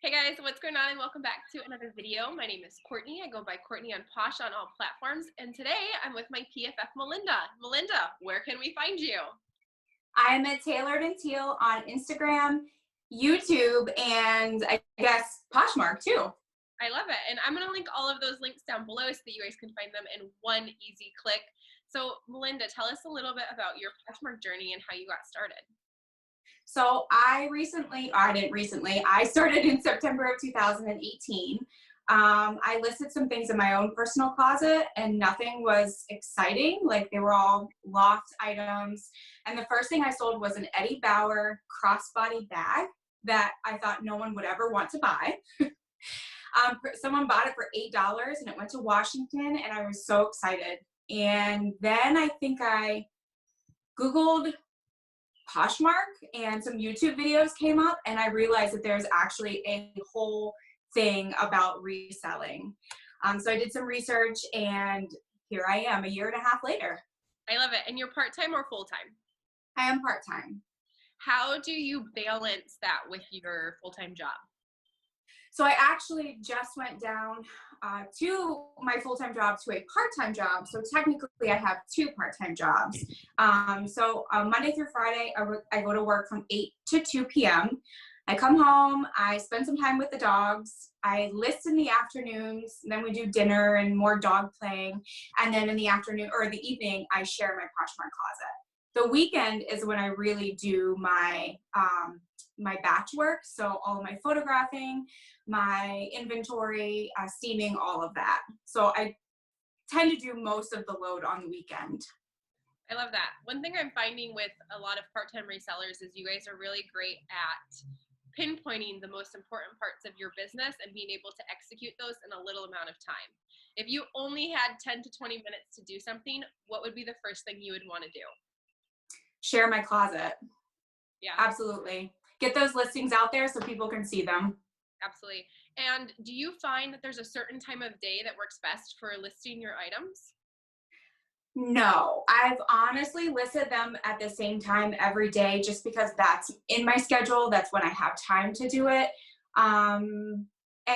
Hey guys, what's going on and welcome back to another video. My name is Courtney. I go by Courtney on Posh on all platforms. And today I'm with my PFF Melinda. Melinda, where can we find you? I'm at Tailored and Teal on Instagram, YouTube, and I guess Poshmark too. I love it. And I'm going to link all of those links down below so that you guys can find them in one easy click. So Melinda, tell us a little bit about your Poshmark journey and how you got started. So I started in September of 2018. I listed some things in my own personal closet and nothing was exciting. Like they were all loft items. And the first thing I sold was an Eddie Bauer crossbody bag that I thought no one would ever want to buy. Someone bought it for $8 and it went to Washington and I was so excited. And then I think I Googled Poshmark and some YouTube videos came up and I realized that there's actually a whole thing about reselling. So I did some research and here I am a year and a half later. I love it. And you're part-time or full-time? I am part-time. How do you balance that with your full-time job? So I actually just went down to my full-time job to a part-time job. So technically I have two part-time jobs. So Monday through Friday, I go to work from 8 to 2 p.m. I come home, I spend some time with the dogs. I list in the afternoons, then we do dinner and more dog playing. And then in the afternoon or the evening, I share my Poshmark closet. The weekend is when I really do my my batch work. So all of my photographing, my inventory, steaming, all of that. So I tend to do most of the load on the weekend. I love that. One thing I'm finding with a lot of part-time resellers is you guys are really great at pinpointing the most important parts of your business and being able to execute those in a little amount of time. If you only had 10 to 20 minutes to do something, what would be the first thing you would want to do? Share my closet. Yeah. Absolutely. Get those listings out there so people can see them. Absolutely. And do you find that there's a certain time of day that works best for listing your items? No, I've honestly listed them at the same time every day just because that's in my schedule. That's when I have time to do it. And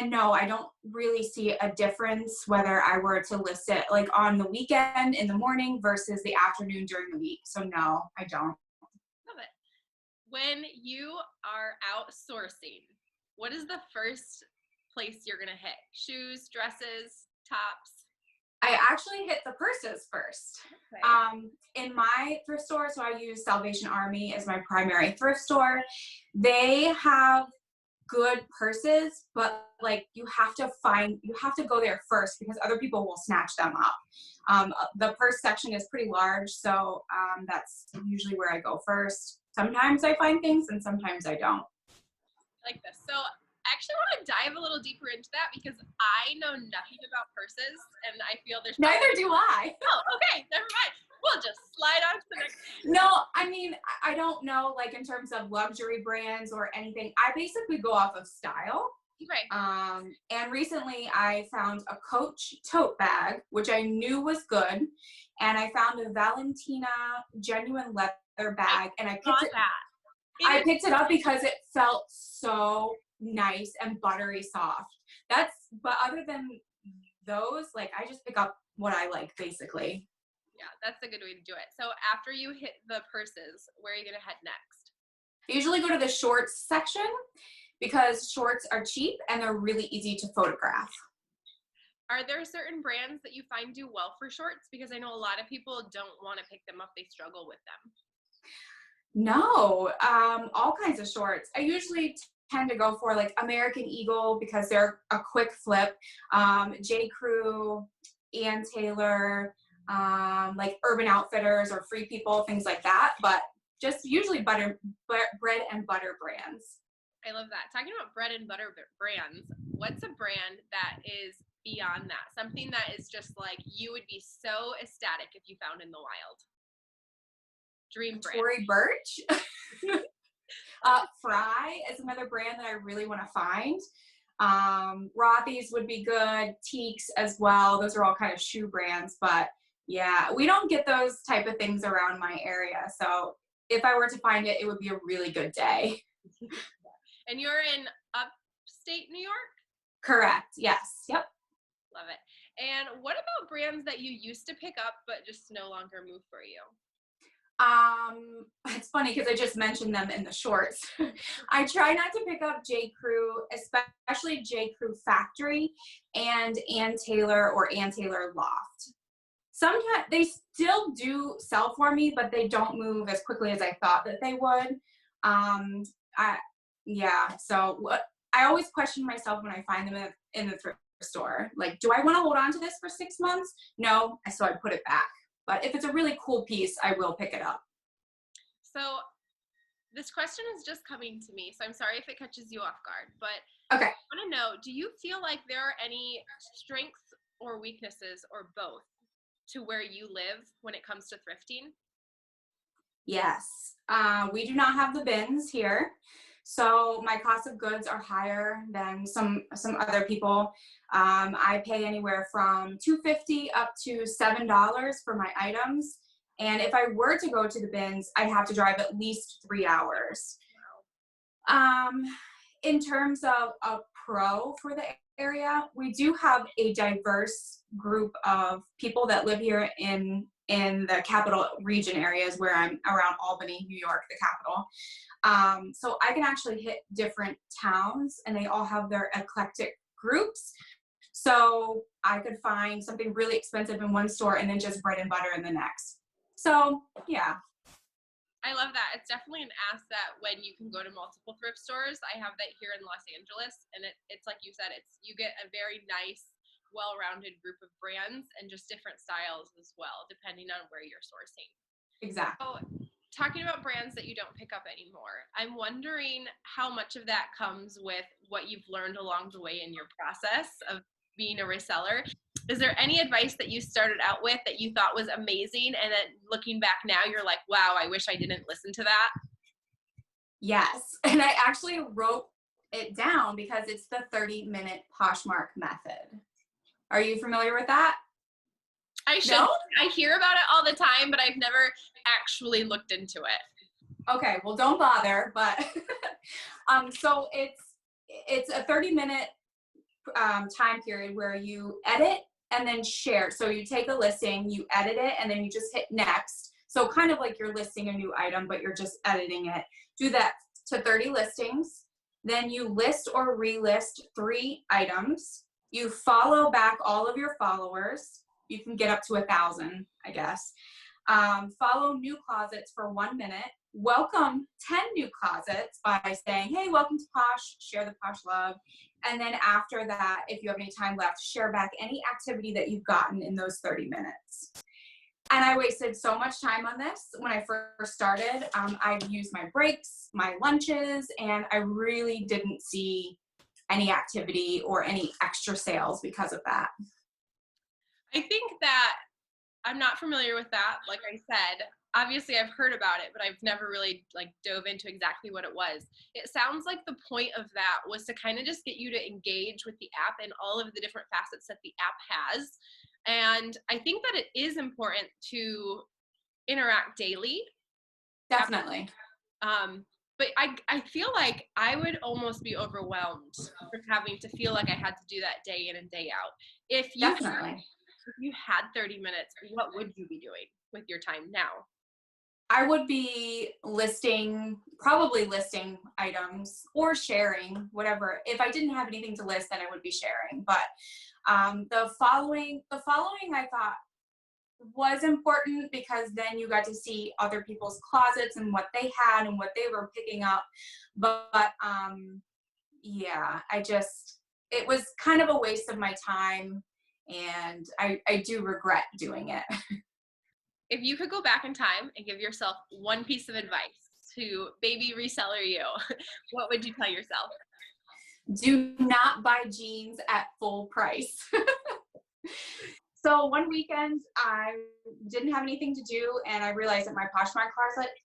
no, I don't really see a difference whether I were to list it like on the weekend in the morning versus the afternoon during the week. So no, I don't. Love it. When you are outsourcing, what is the first place you're going to hit? Shoes, dresses, tops? I actually hit the purses first. Okay. In my thrift store, so I use Salvation Army as my primary thrift store. They have good purses, but like you have to go there first because other people will snatch them up. The purse section is pretty large, so that's usually where I go first. Sometimes I find things and sometimes I don't. I like this. So I actually want to dive a little deeper into that because I know nothing about purses and I feel there's neither do I. Oh, okay, never mind. We'll just slide on to the next. No, I mean, I don't know, like in terms of luxury brands or anything. I basically go off of style. Okay. And recently I found a Coach tote bag, which I knew was good. And I found a Valentina genuine leather bag and I picked it up because it felt so nice and buttery soft. But other than those, like I just pick up what I like basically. Yeah, that's a good way to do it. So after you hit the purses, where are you going to head next? I usually go to the shorts section because shorts are cheap and they're really easy to photograph. Are there certain brands that you find do well for shorts? Because I know a lot of people don't want to pick them up. They struggle with them. No, all kinds of shorts. I usually tend to go for like American Eagle because they're a quick flip. J. Crew, Ann Taylor, like Urban Outfitters or Free People, things like that. But just usually bread and butter brands. I love that. Talking about bread and butter brands, what's a brand that is beyond that? Something that is just like you would be so ecstatic if you found in the wild. Dream brand. Tory Burch. Fry is another brand that I really want to find. Rothy's would be good. Teaks as well. Those are all kind of shoe brands, but yeah, we don't get those type of things around my area. So if I were to find it, it would be a really good day. And you're in upstate New York? Correct. Yes. Yep. Love it. And what about brands that you used to pick up but just no longer move for you? It's funny because I just mentioned them in the shorts. I try not to pick up J. Crew, especially J. Crew Factory and Ann Taylor or Ann Taylor Loft. Sometimes they still do sell for me, but they don't move as quickly as I thought that they would. So I always question myself when I find them in the thrift store. Like, do I want to hold on to this for 6 months? No, so I put it back. But if it's a really cool piece, I will pick it up. So this question is just coming to me, so I'm sorry if it catches you off guard, but Okay. I want to know, do you feel like there are any strengths or weaknesses or both to where you live when it comes to thrifting? Yes. We do not have the bins here. So my cost of goods are higher than some other people. I pay anywhere from $2.50 up to $7 for my items. And if I were to go to the bins, I'd have to drive at least 3 hours. In terms of a pro for the area, we do have a diverse group of people that live here in the capital region areas where I'm around Albany, New York, the capital. So I can actually hit different towns and they all have their eclectic groups. So I could find something really expensive in one store and then just bread and butter in the next. So yeah. I love that. It's definitely an asset when you can go to multiple thrift stores. I have that here in Los Angeles, and it's like you said, you get a very nice, well-rounded group of brands and just different styles as well, depending on where you're sourcing. Exactly. So, talking about brands that you don't pick up anymore, I'm wondering how much of that comes with what you've learned along the way in your process of being a reseller. Is there any advice that you started out with that you thought was amazing, and then looking back now, you're like, wow, I wish I didn't listen to that? Yes. And I actually wrote it down because it's the 30-minute Poshmark method. Are you familiar with that? I should. No? I hear about it all the time, but I've never actually looked into it. Okay, well, don't bother. But so it's a 30-minute time period where you edit and then share. So you take a listing, you edit it, and then you just hit next. So kind of like you're listing a new item, but you're just editing it. Do that to 30 listings. Then you list or relist 3 items. You follow back all of your followers. You can get up to 1,000, I guess. Follow new closets for 1 minute. Welcome 10 new closets by saying, hey, welcome to Posh, share the Posh love. And then after that, if you have any time left, share back any activity that you've gotten in those 30 minutes. And I wasted so much time on this when I first started. I've used my breaks, my lunches, and I really didn't see any activity or any extra sales because of that. I think that I'm not familiar with that. Like I said, obviously I've heard about it, but I've never really dove into exactly what it was. It sounds like the point of that was to kind of just get you to engage with the app and all of the different facets that the app has. And I think that it is important to interact daily. Definitely. But I feel like I would almost be overwhelmed from having to feel like I had to do that day in and day out. If you had 30 minutes, what would you be doing with your time now? I would be probably listing items or sharing, whatever. If I didn't have anything to list, then I would be sharing. But the following I thought was important because then you got to see other people's closets and what they had and what they were picking up. But yeah, it was kind of a waste of my time, and I do regret doing it. If you could go back in time and give yourself one piece of advice to baby reseller you, what would you tell yourself? Do not buy jeans at full price. So one weekend I didn't have anything to do, and I realized that my Poshmark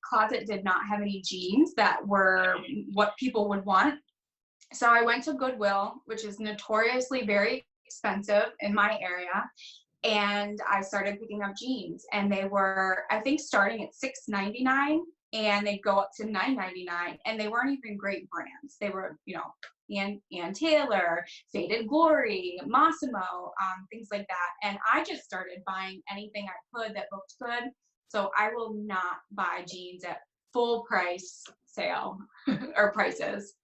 closet did not have any jeans that were what people would want. So I went to Goodwill, which is notoriously very expensive in my area, and I started picking up jeans, and they were, I think, starting at $6.99 and they'd go up to $9.99, and they weren't even great brands. They were, Ann Taylor, Faded Glory, Massimo, things like that. And I just started buying anything I could that looked good. So I will not buy jeans at full price sale or prices.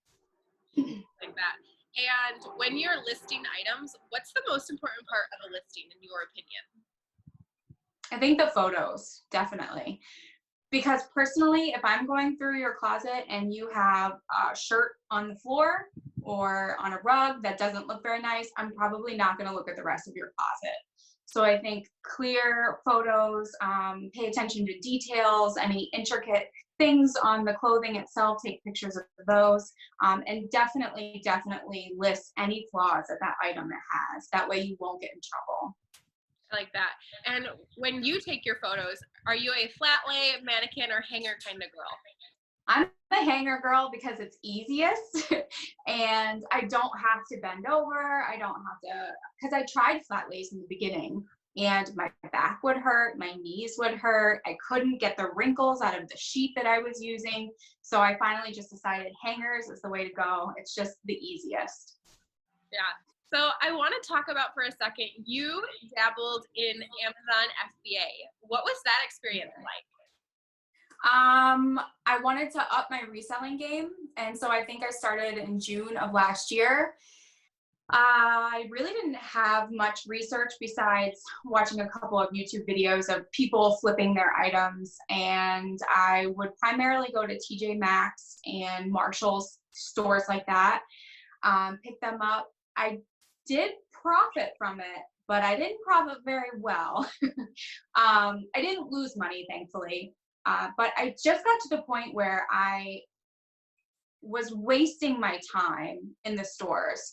Like that. And when you're listing items, what's the most important part of a listing in your opinion? I think the photos, definitely. Because personally, if I'm going through your closet and you have a shirt on the floor or on a rug that doesn't look very nice, I'm probably not going to look at the rest of your closet. So I think clear photos, pay attention to details, any intricate things on the clothing itself, take pictures of those, and definitely list any flaws that that item has. That way you won't get in trouble. I like that. And when you take your photos, are you a flat lay, mannequin, or hanger kind of girl? I'm a hanger girl because it's easiest and I don't have to bend over. I don't have to, because I tried flat lays in the beginning and my back would hurt, my knees would hurt. I couldn't get the wrinkles out of the sheet that I was using. So I finally just decided hangers is the way to go. It's just the easiest. Yeah. So I want to talk about for a second, you dabbled in Amazon FBA. What was that experience like? I wanted to up my reselling game. And so I think I started in June of last year. I really didn't have much research besides watching a couple of YouTube videos of people flipping their items. And I would primarily go to TJ Maxx and Marshall's, stores like that, pick them up. I did profit from it, but I didn't profit very well. I didn't lose money, thankfully. But I just got to the point where I was wasting my time in the stores.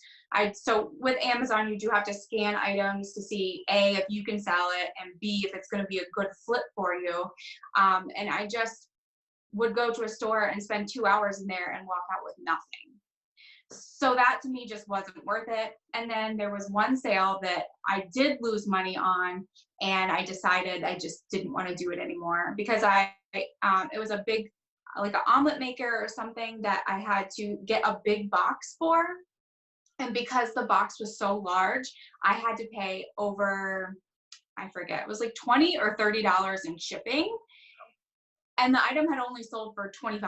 So with Amazon, you do have to scan items to see A, if you can sell it, and B, if it's going to be a good flip for you. And I just would go to a store and spend 2 hours in there and walk out with nothing. So that to me just wasn't worth it. And then there was one sale that I did lose money on, and I decided I just didn't want to do it anymore because it was a big, like an omelet maker or something that I had to get a big box for. And because the box was so large, I had to pay over, I forget, it was like $20 or $30 in shipping. And the item had only sold for $25.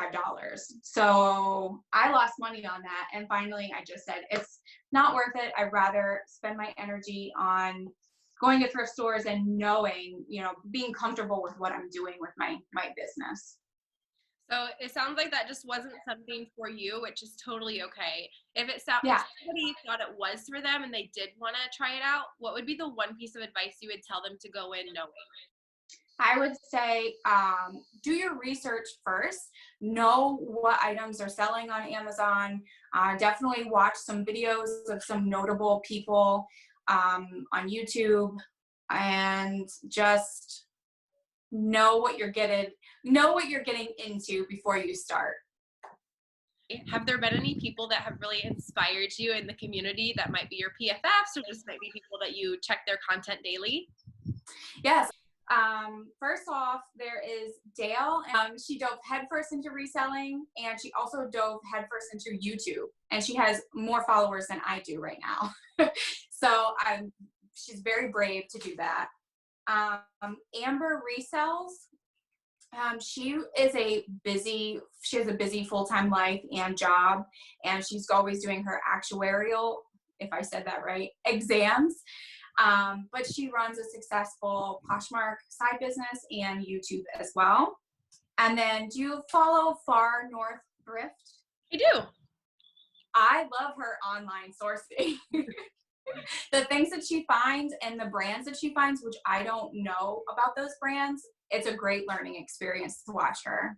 So I lost money on that. And finally, I just said, it's not worth it. I'd rather spend my energy on going to thrift stores and knowing, being comfortable with what I'm doing with my business. So it sounds like that just wasn't something for you, which is totally okay. If if somebody thought it was for them and they did want to try it out, what would be the one piece of advice you would tell them to go in knowing? I would say do your research first. Know what items are selling on Amazon. Definitely watch some videos of some notable people on YouTube, and just know what you're getting into before you start. Have there been any people that have really inspired you in the community that might be your PFFs or just might be people that you check their content daily? Yes. First off, there is Dale. She dove headfirst into reselling, and she also dove headfirst into YouTube, and she has more followers than I do right now. So she's very brave to do that. Amber resells. She has a busy full-time life and job, and she's always doing her actuarial, if I said that right, exams. But she runs a successful Poshmark side business and YouTube as well. And then, do you follow Far North Thrift? I do. I love her online sourcing. The things that she finds and the brands that she finds, which I don't know about those brands, it's a great learning experience to watch her.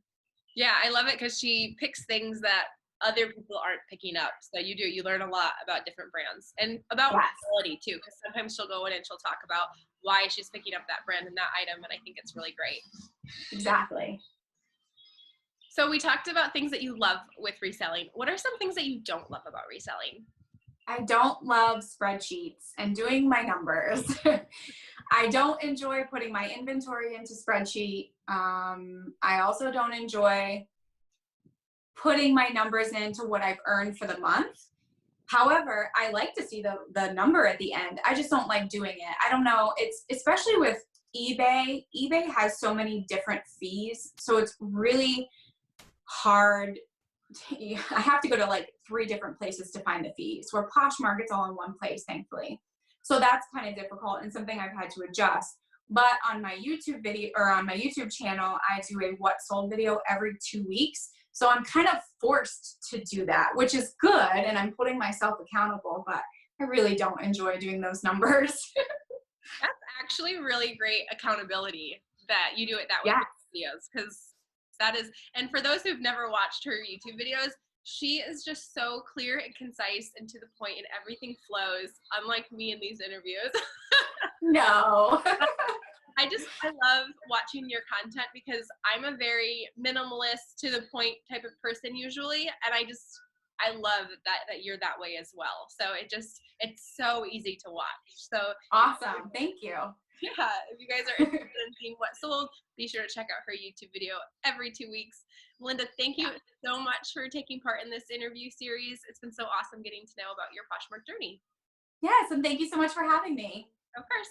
Yeah, I love it because she picks things that other people aren't picking up. So you learn a lot about different brands and about quality too, because sometimes she'll go in and she'll talk about why she's picking up that brand and that item, and I think it's really great. Exactly. So we talked about things that you love with reselling. What are some things that you don't love about reselling? I don't love spreadsheets and doing my numbers. I don't enjoy putting my inventory into spreadsheet. I also don't enjoy putting my numbers into what I've earned for the month. However, I like to see the number at the end. I just don't like doing it. I don't know. It's especially with eBay. eBay has so many different fees. So it's really hard. I have to go to like 3 different places to find the fees, where Poshmark, it's all in one place, thankfully. So that's kind of difficult and something I've had to adjust. But on my YouTube video, or on my YouTube channel, I do a what sold video every 2 weeks. So I'm kind of forced to do that, which is good. And I'm putting myself accountable, but I really don't enjoy doing those numbers. That's actually really great accountability that you do it that way Yeah. with videos, because that is, and for those who've never watched her YouTube videos, she is just so clear and concise and to the point, and everything flows, unlike me in these interviews. No. I love watching your content because I'm a very minimalist, to the point type of person usually, and I love that you're that way as well. So it's so easy to watch. So Awesome. Thank you. yeah, if you guys are interested in seeing what sold, be sure to check out her YouTube video every 2 weeks. Melinda, thank you so much for taking part in this interview series. It's been so awesome getting to know about your Poshmark journey. Yes, and thank you so much for having me. Of course.